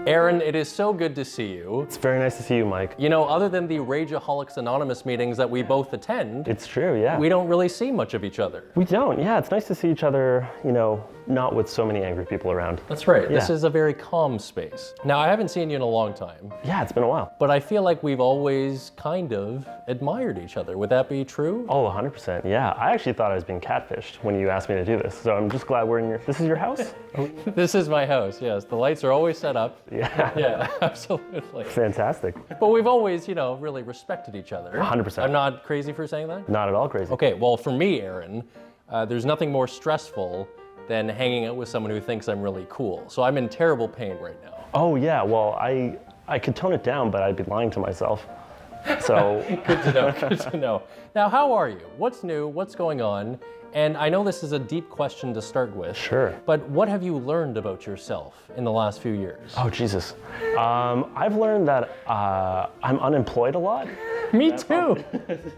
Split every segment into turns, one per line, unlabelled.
Aaron, it is so good to see you.
It's very nice to see you, Mike.
You know, other than the Rageaholics Anonymous meetings that we both attend,
It's true, yeah.
we don't really see much of each other.
We don't, yeah. It's nice to see each other, you know, not with so many angry people around.
That's right.
Yeah.
This is a very calm space. Now, I haven't seen you in a long time,
Yeah, it's been a while.
but I feel like we've always kind of admired each other. Would that be true?
Oh, 100%, yeah. I actually thought I was being catfished when you asked me to do this, so I'm just glad we're in this is your house?
This is my house, yes. The lights are always set up.
Yeah.
Yeah, absolutely.
Fantastic.
But we've always, you know, really respected each other.
100%.
I'm not crazy for saying that?
Not at all crazy.
Okay, well, for me, Aaron, there's nothing more stressful than hanging out with someone who thinks I'm really cool. So I'm in terrible pain right now.
Oh, yeah, well, I could tone it down, but I'd be lying to myself. So.
Good to know, good to know. Now, how are you? What's new? What's going on? And I know this is a deep question to start with.
Sure.
But what have you learned about yourself in the last few years?
Oh, Jesus. I've learned that I'm unemployed a lot.
Me too.
Is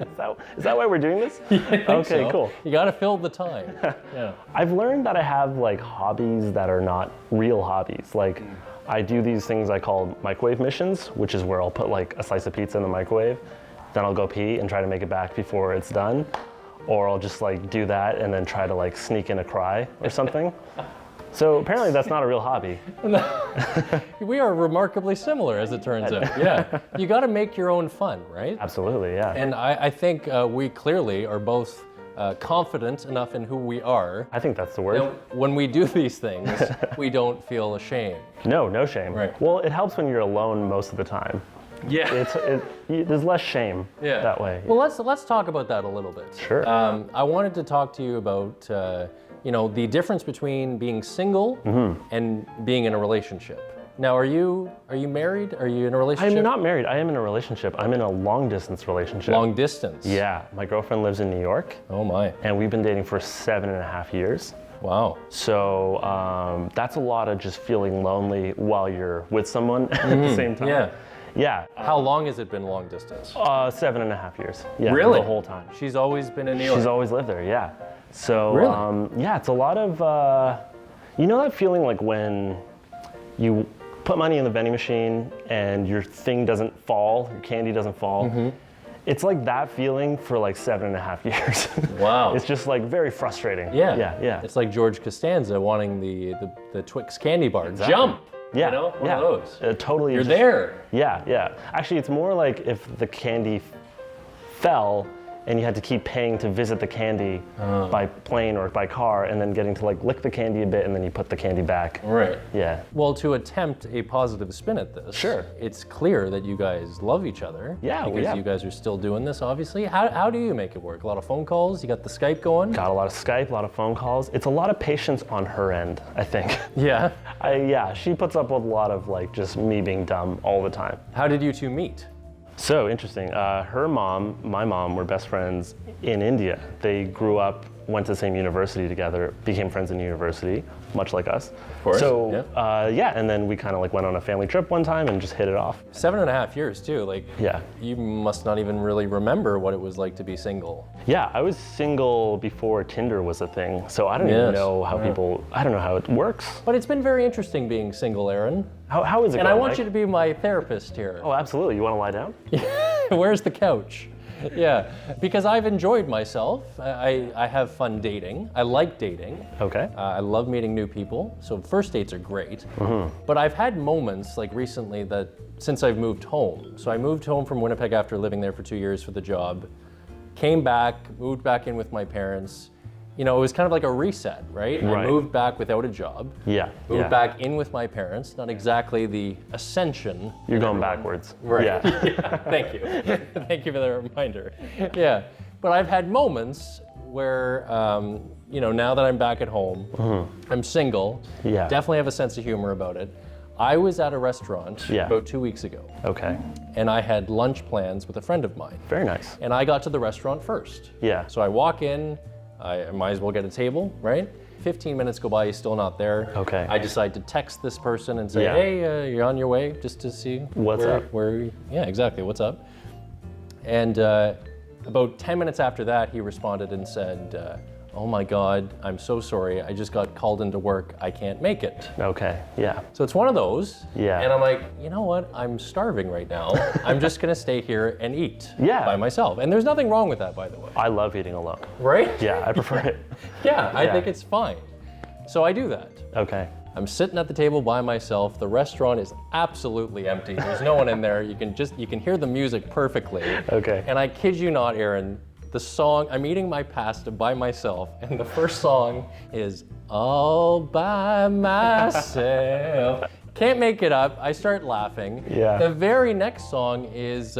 that why we're doing this?
I think
Okay,
so.
cool.
You gotta fill the time. Yeah.
I've learned that I have like hobbies that are not real hobbies. Like I do these things I call microwave missions, which is where I'll put like a slice of pizza in the microwave, then I'll go pee and try to make it back before it's done. Or I'll just like do that and then try to like sneak in a cry or something. So apparently that's not a real hobby.
We are remarkably similar, as it turns out. Yeah. You gotta make your own fun, right?
Absolutely, yeah.
And I think we clearly are both confident enough in who we are.
I think that's the word.
Now, when we do these things, we don't feel ashamed.
No shame.
Right.
Well, it helps when you're alone most of the time.
Yeah.
There's less shame that way.
Well, let's talk about that a little bit.
Sure.
I wanted to talk to you about you know, the difference between being single and being in a relationship. Now, are you married? Are you in a relationship?
I'm not married. I am in a relationship. I'm in a long distance relationship.
Long distance?
Yeah. My girlfriend lives in New York.
Oh my.
And we've been dating for 7.5 years.
Wow.
So that's a lot of just feeling lonely while you're with someone at the same time.
Yeah.
Yeah.
How long has it been long distance?
7.5 years. Yeah.
Really?
The whole time.
She's always been in New York?
She's always lived there, yeah. So,
Really?
Yeah, it's a lot of, you know that feeling like when you put money in the vending machine and your thing doesn't fall, your candy doesn't fall? It's like that feeling for like 7.5 years.
Wow.
It's just like very frustrating.
Yeah.
Yeah.
It's like George Costanza wanting the Twix candy bar.
Exactly.
Jump!
Yeah,
You know, one of those.
Totally.
You're there.
Yeah. Actually, it's more like if the candy fell and you had to keep paying to visit the candy by plane or by car and then getting to like lick the candy a bit and then you put the candy back.
Right.
Yeah.
Well, to attempt a positive spin at this,
Sure.
It's clear that you guys love each other.
Yeah,
Because you guys are still doing this, obviously. How do you make it work? A lot of phone calls? You got the Skype going?
Got a lot of Skype, a lot of phone calls. It's a lot of patience on her end, I think.
Yeah.
Yeah, she puts up with a lot of like just me being dumb all the time.
How did you two meet?
So interesting. Her mom, my mom, were best friends in India. They grew up, went to the same university together, became friends in university, much like us. Of
course.
So and then we kind of like went on a family trip one time and just hit it off.
7.5 years too. Like,
Yeah.
you must not even really remember what it was like to be single.
Yeah, I was single before Tinder was a thing, so I don't even know how I don't know how it works.
But it's been very interesting being single, Aaron.
How is it
And
going,
I want
Mike?
you to be my therapist here.
Oh, absolutely. You want to lie down?
Where's the couch? Yeah, because I've enjoyed myself. I have fun dating. I like dating.
Okay.
I love meeting new people. So first dates are great. But I've had moments like recently that since I've moved home. So I moved home from Winnipeg after living there for 2 years for the job. Came back, moved back in with my parents. You know, it was kind of like a reset, right? I moved back without a job.
Yeah.
Moved back in with my parents. Not exactly the ascension.
You're going backwards.
Right.
Yeah.
Yeah, thank you. Thank you for the reminder. Yeah. But I've had moments where, you know, now that I'm back at home, I'm single.
Yeah.
Definitely have a sense of humor about it. I was at a restaurant about 2 weeks ago.
Okay.
And I had lunch plans with a friend of mine.
Very nice.
And I got to the restaurant first.
Yeah.
So I walk in, I might as well get a table, right? 15 minutes go by, he's still not there.
Okay.
I decide to text this person and say,
Yeah.
hey, you're on your way, just to see
What's up?
Yeah, exactly, what's up? And about 10 minutes after that, he responded and said, oh my God, I'm so sorry. I just got called into work. I can't make it.
Okay, yeah.
So it's one of those.
Yeah.
And I'm like, you know what? I'm starving right now. I'm just gonna stay here and eat by myself. And there's nothing wrong with that, by the way.
I love eating alone.
Right?
Yeah, I prefer it.
Yeah, I think it's fine. So I do that.
Okay.
I'm sitting at the table by myself. The restaurant is absolutely empty. There's no one in there. You can hear the music perfectly.
Okay.
And I kid you not, Aaron, the song, I'm eating my pasta by myself, and the first song is All by Myself. Can't make it up. I start laughing.
Yeah.
The very next song is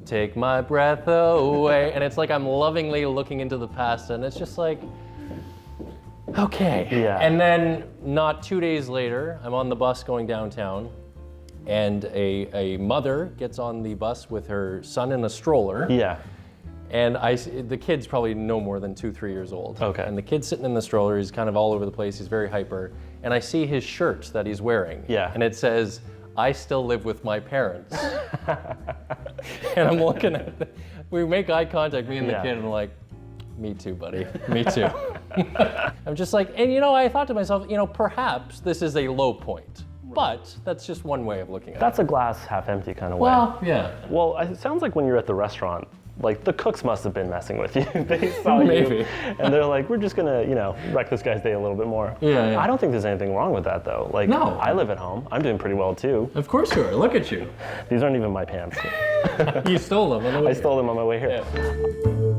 Take My Breath Away. And it's like I'm lovingly looking into the pasta, and it's just like, okay.
Yeah.
And then not 2 days later, I'm on the bus going downtown, and a mother gets on the bus with her son in a stroller.
Yeah.
And the kid's probably no more than 2-3 years old.
Okay.
And the kid's sitting in the stroller, he's kind of all over the place, he's very hyper. And I see his shirt that he's wearing.
Yeah.
And it says, I still live with my parents. And I'm looking at it. We make eye contact, me and the kid, and I'm like, me too, buddy, me too. I'm just like, and I thought to myself, perhaps this is a low point. But that's just one way of looking at it.
That's a glass half empty kind of way.
Well, yeah.
Well, it sounds like when you're at the restaurant, like the cooks must have been messing with you. They saw you, and they're like, we're just gonna, wreck this guy's day a little bit more.
Yeah.
I don't think there's anything wrong with that though. Like,
no.
I live at home. I'm doing pretty well too.
Of course you are. Look at you.
These aren't even my pants.
You stole them on the way
I stole them on my way here.
Yeah.